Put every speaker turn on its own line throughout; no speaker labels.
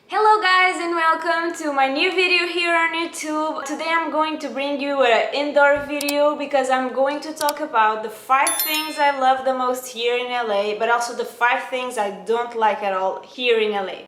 Hello guys and welcome to my new video here on YouTube. Today I'm going to bring you an indoor video because I'm going to talk about the 5 things I love the most here in LA, but also the 5 things I don't like at all here in LA.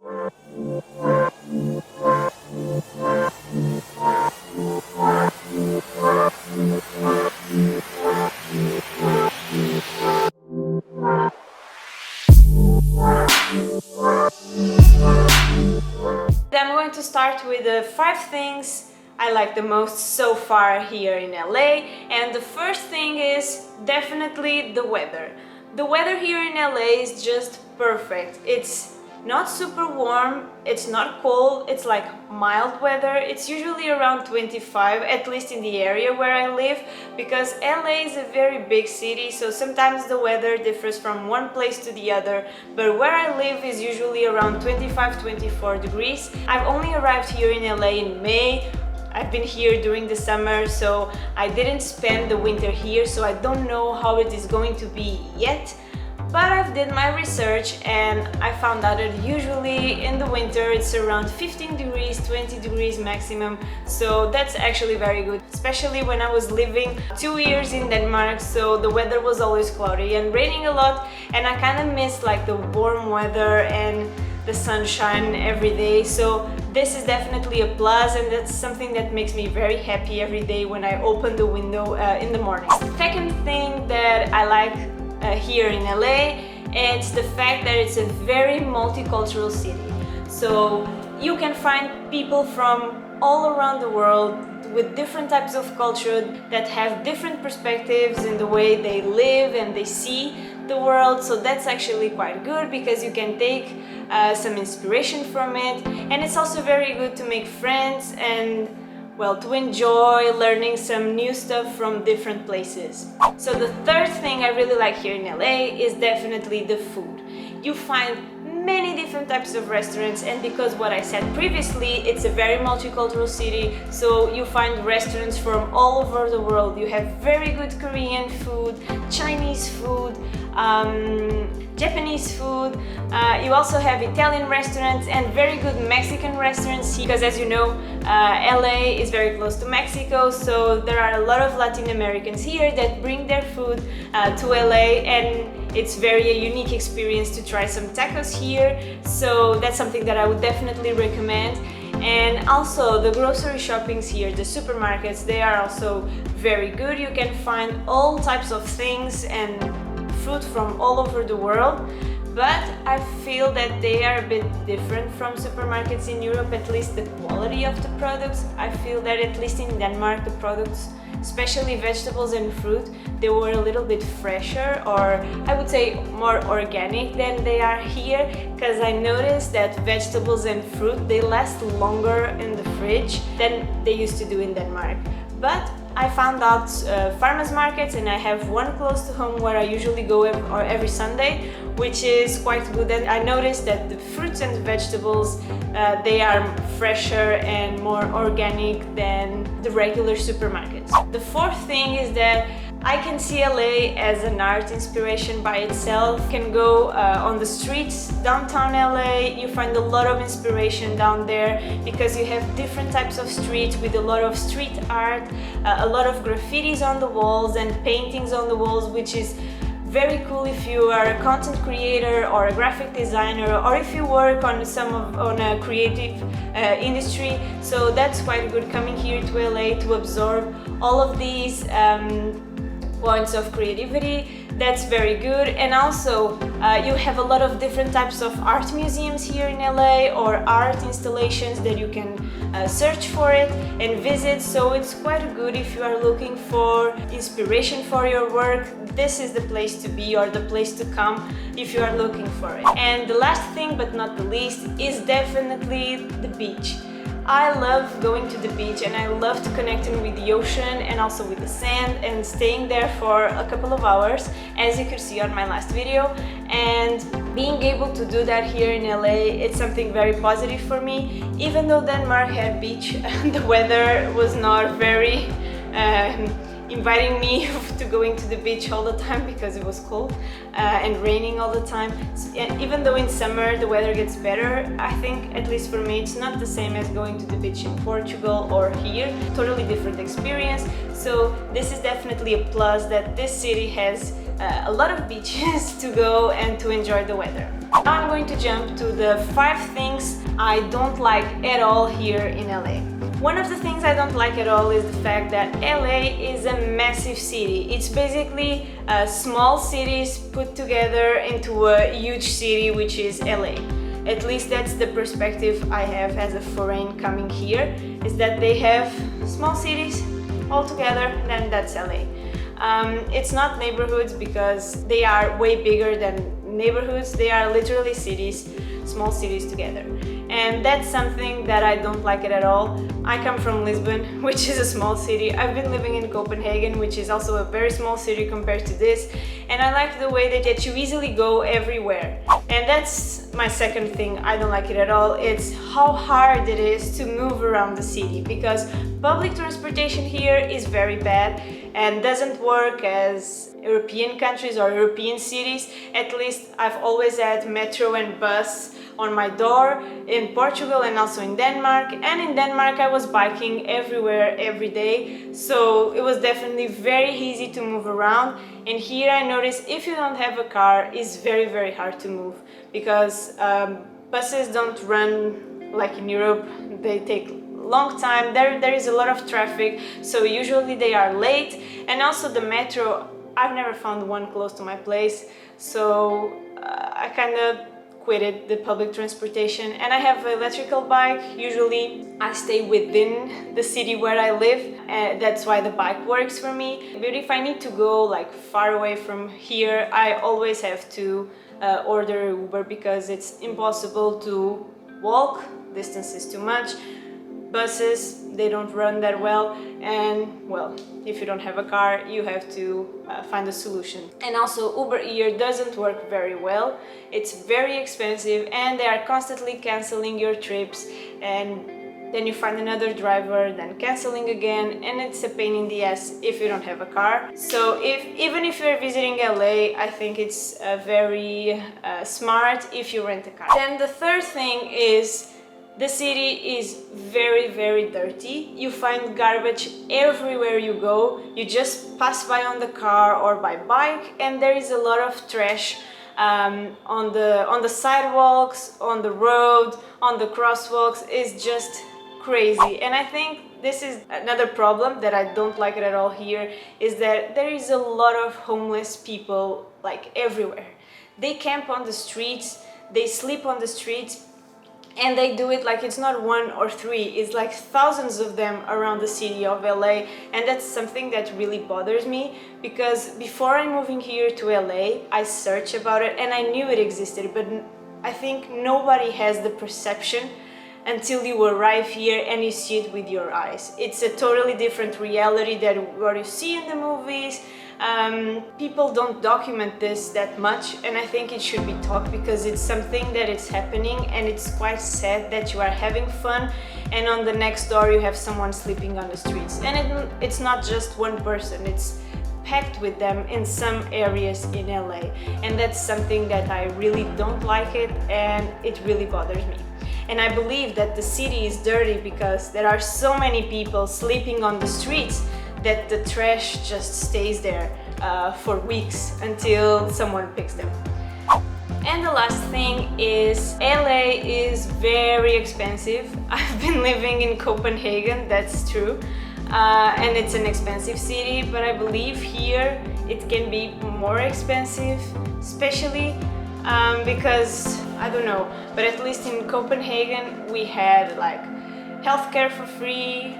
I'm going to start with the 5 things I like the most so far here in LA, and the first thing is definitely the weather. The weather here in LA is just perfect. It's not super warm, it's not cold, it's like mild weather. It's usually around 25, at least in the area where I live, because LA is a very big city, so sometimes the weather differs from one place to the other, but where I live is usually around 25-24 degrees. I've only arrived here in LA in May. I've been here during the summer, so I didn't spend the winter here, so I don't know how it is going to be yet. But I've did my research and I found out that usually in the winter it's around 15 degrees, 20 degrees maximum, so that's actually very good, especially when I was living 2 years in Denmark, so the weather was always cloudy and raining a lot, and I kind of miss like the warm weather and the sunshine every day, so this is definitely a plus, and that's something that makes me very happy every day when I open the window in the morning. Second thing that I like here in LA, it's the fact that it's a very multicultural city. So you can find people from all around the world with different types of culture that have different perspectives in the way they live and they see the world. So that's actually quite good because you can take some inspiration from it, and it's also very good to make friends and, well, to enjoy learning some new stuff from different places. So the third thing I really like here in LA is definitely the food. You find many different types of restaurants, and because what I said previously, it's a very multicultural city, so you find restaurants from all over the world. You have very good Korean food, Chinese food, Japanese food, you also have Italian restaurants and very good Mexican restaurants, because as you know, LA is very close to Mexico, so there are a lot of Latin Americans here that bring their food to LA, and it's very a unique experience to try some tacos here, so that's something that I would definitely recommend. And also the grocery shoppings here, the supermarkets, they are also very good. You can find all types of things and fruit from all over the world, but I feel that they are a bit different from supermarkets in Europe, at least the quality of the products. I feel that at least in Denmark the products, especially vegetables and fruit, they were a little bit fresher, or I would say more organic than they are here, because I noticed that vegetables and fruit, they last longer in the fridge than they used to do in Denmark. But I found out farmers markets, and I have one close to home where I usually go every Sunday, which is quite good. And I noticed that the fruits and vegetables, they are fresher and more organic than the regular supermarkets. The fourth thing is that I can see LA as an art inspiration by itself. You can go on the streets downtown LA, you find a lot of inspiration down there because you have different types of streets with a lot of street art, a lot of graffitis on the walls and paintings on the walls, which is very cool if you are a content creator or a graphic designer, or if you work on a creative industry. So that's quite good coming here to LA to absorb all of these points of creativity. That's very good. And also you have a lot of different types of art museums here in LA, or art installations that you can search for it and visit, so it's quite good if you are looking for inspiration for your work. This is the place to be, or the place to come if you are looking for it. And the last thing but not the least is definitely the beach. I love going to the beach, and I love to connecting with the ocean and also with the sand and staying there for a couple of hours, as you could see on my last video. And being able to do that here in LA, it's something very positive for me. Even though Denmark had beach, the weather was not very inviting me to going to the beach all the time because it was cold and raining all the time. And even though in summer the weather gets better, I think, at least for me, it's not the same as going to the beach in Portugal or here. Totally different experience. So this is definitely a plus, that this city has a lot of beaches to go and to enjoy the weather. Now I'm going to jump to the 5 things I don't like at all here in LA. One of the things I don't like at all is the fact that LA is a massive city. It's basically small cities put together into a huge city, which is LA. At least that's the perspective I have as a foreign coming here, is that they have small cities all together, then that's LA. It's not neighborhoods because they are way bigger than neighborhoods. They are literally cities, small cities together. And that's something that I don't like it at all. I come from Lisbon, which is a small city. I've been living in Copenhagen, which is also a very small city compared to this. And I like the way that you easily go everywhere. And that's my second thing I don't like it at all. It's how hard it is to move around the city, because public transportation here is very bad and doesn't work as European countries or European cities. At least I've always had metro and bus on my door in Portugal and also in Denmark. And in Denmark I was biking everywhere every day, so it was definitely very easy to move around. And here I noticed if you don't have a car, it's very hard to move, because buses don't run like in Europe. They take long time. There is a lot of traffic, so usually they are late. And also the metro, I've never found one close to my place, so I kind of quitted the public transportation, and I have an electrical bike. Usually I stay within the city where I live, and that's why the bike works for me. But if I need to go like far away from here, I always have to order Uber, because it's impossible to walk. Distance is too much. Buses, they don't run that well, and well, if you don't have a car, you have to find a solution. And also Uber here doesn't work very well. It's very expensive, and they are constantly canceling your trips, and then you find another driver, then canceling again, and it's a pain in the ass if you don't have a car. So even if you're visiting LA, I think it's very smart if you rent a car. Then the third thing is, the city is very dirty. You find garbage everywhere you go. You just pass by on the car or by bike, and there is a lot of trash on the sidewalks, on the road, on the crosswalks. It's just crazy. And I think this is another problem that I don't like it at all here, is that there is a lot of homeless people like everywhere. They camp on the streets, they sleep on the streets, and they do it like it's not 1 or 3, it's like thousands of them around the city of LA. And that's something that really bothers me, because before I'm moving here to LA, I searched about it and I knew it existed, but I think nobody has the perception until you arrive here and you see it with your eyes. It's a totally different reality than what you see in the movies. People don't document this that much, and I think it should be talked, because it's something that is happening, and it's quite sad that you are having fun and on the next door you have someone sleeping on the streets. And it's not just one person, it's packed with them in some areas in LA, and that's something that I really don't like it, and it really bothers me. And I believe that the city is dirty because there are so many people sleeping on the streets that the trash just stays there for weeks until someone picks them. And the last thing is, LA is very expensive. I've been living in Copenhagen, that's true, and it's an expensive city, but I believe here it can be more expensive, especially because, I don't know, but at least in Copenhagen we had like healthcare for free,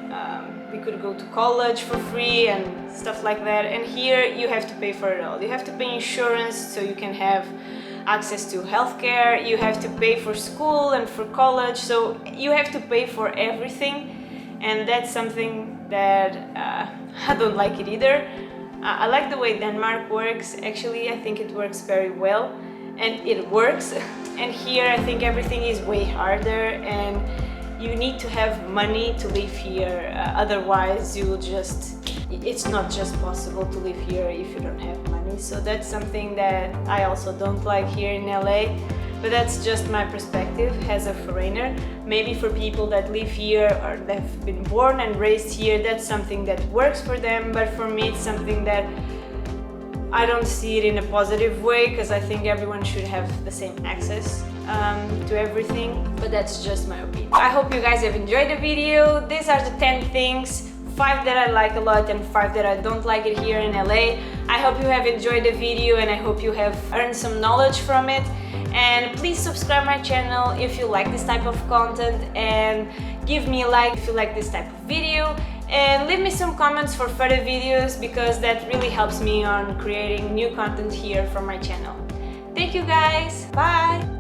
we could go to college for free and stuff like that. And here you have to pay for it all. You have to pay insurance so you can have access to healthcare, you have to pay for school and for college, so you have to pay for everything, and that's something that I don't like it either. I like the way Denmark works. Actually, I think it works very well, and it works. And here I think everything is way harder, and you need to have money to live here, otherwise you'll just it's not just possible to live here if you don't have money. So that's something that I also don't like here in LA. But that's just my perspective as a foreigner. Maybe for people that live here or they've been born and raised here, that's something that works for them. But for me, it's something that I don't see it in a positive way, because I think everyone should have the same access to everything. But that's just my opinion. I hope you guys have enjoyed the video. These are the 10 things, 5 that I like a lot and 5 that I don't like it here in LA. I hope you have enjoyed the video and I hope you have earned some knowledge from it. And please subscribe my channel if you like this type of content, and give me a like if you like this type of video, and leave me some comments for further videos, because that really helps me on creating new content here for my channel. Thank you guys, bye!